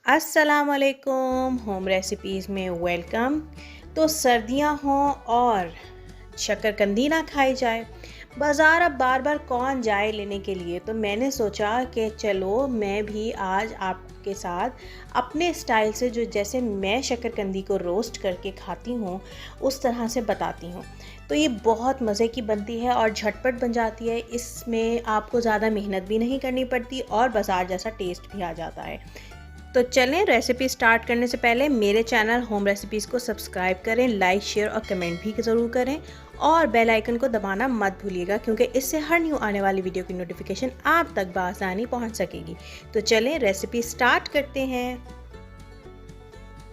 अस्सलाम वालेकुम, home recipes में वेलकम। तो सर्दियां हों और शक्करकंदी ना खाई जाए, बाज़ार अब बार बार कौन जाए लेने के लिए। तो मैंने सोचा कि चलो मैं भी आज आपके साथ अपने स्टाइल से, जो जैसे मैं शक्करकंदी को रोस्ट करके खाती हूँ उस तरह से बताती हूँ। तो ये बहुत मज़े की बनती है और झटपट बन जाती है। इसमें आपको ज़्यादा मेहनत भी नहीं करनी पड़ती और बाज़ार जैसा टेस्ट भी आ जाता है। तो चलें, रेसिपी स्टार्ट करने से पहले मेरे चैनल होम रेसिपीज़ को सब्सक्राइब करें, लाइक शेयर और कमेंट भी ज़रूर करें और बेल आइकन को दबाना मत भूलिएगा, क्योंकि इससे हर न्यू आने वाली वीडियो की नोटिफिकेशन आप तक बआसानी पहुंच सकेगी। तो चलें, रेसिपी स्टार्ट करते हैं।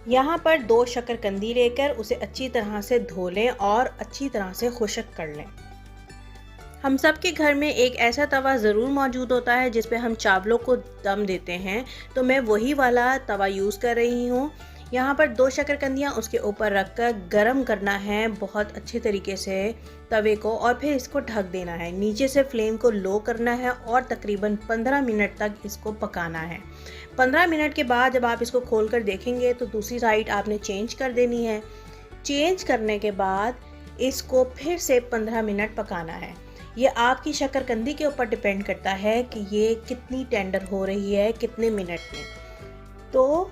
यहाँ पर 2 शक्करकंदी लेकर उसे अच्छी तरह से धो लें और अच्छी तरह से खुश्क कर लें। हम सब के घर में एक ऐसा तवा ज़रूर मौजूद होता है जिस पे हम चावलों को दम देते हैं, तो मैं वही वाला तवा यूज़ कर रही हूँ। यहाँ पर 2 शक्करकंदियाँ उसके ऊपर रखकर गरम करना है बहुत अच्छे तरीके से तवे को, और फिर इसको ढक देना है। नीचे से फ्लेम को लो करना है और तकरीबन 15 मिनट तक इसको पकाना है। 15 मिनट के बाद जब आप इसको खोल कर देखेंगे तो दूसरी साइड आपने चेंज कर देनी है। चेंज करने के बाद इसको फिर से 15 मिनट पकाना है। ये आपकी शक्करकंदी के ऊपर डिपेंड करता है कि ये कितनी टेंडर हो रही है कितने मिनट में। तो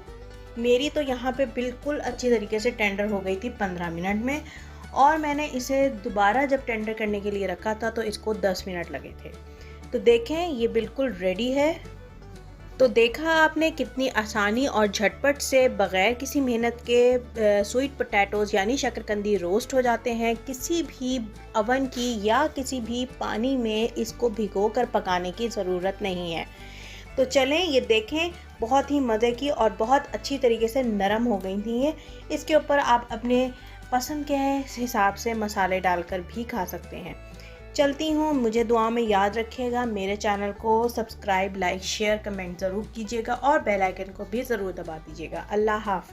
मेरी तो यहाँ पे बिल्कुल अच्छी तरीके से टेंडर हो गई थी 15 मिनट में, और मैंने इसे दोबारा जब टेंडर करने के लिए रखा था तो इसको 10 मिनट लगे थे। तो देखें, ये बिल्कुल रेडी है। तो देखा आपने कितनी आसानी और झटपट से बग़ैर किसी मेहनत के स्वीट पोटैटोज़ यानी शक्करकंदी रोस्ट हो जाते हैं। किसी भी अवन की या किसी भी पानी में इसको भिगो कर पकाने की ज़रूरत नहीं है। तो चलें, ये देखें, बहुत ही मज़े की और बहुत अच्छी तरीके से नरम हो गई थी ये। इसके ऊपर आप अपने पसंद के हिसाब से मसाले डालकर भी खा सकते हैं। चलती हूँ, मुझे दुआ में याद रखिएगा। मेरे चैनल को सब्सक्राइब, लाइक शेयर कमेंट ज़रूर कीजिएगा और बेल आइकन को भी ज़रूर दबा दीजिएगा। अल्लाह हाफ़िज़।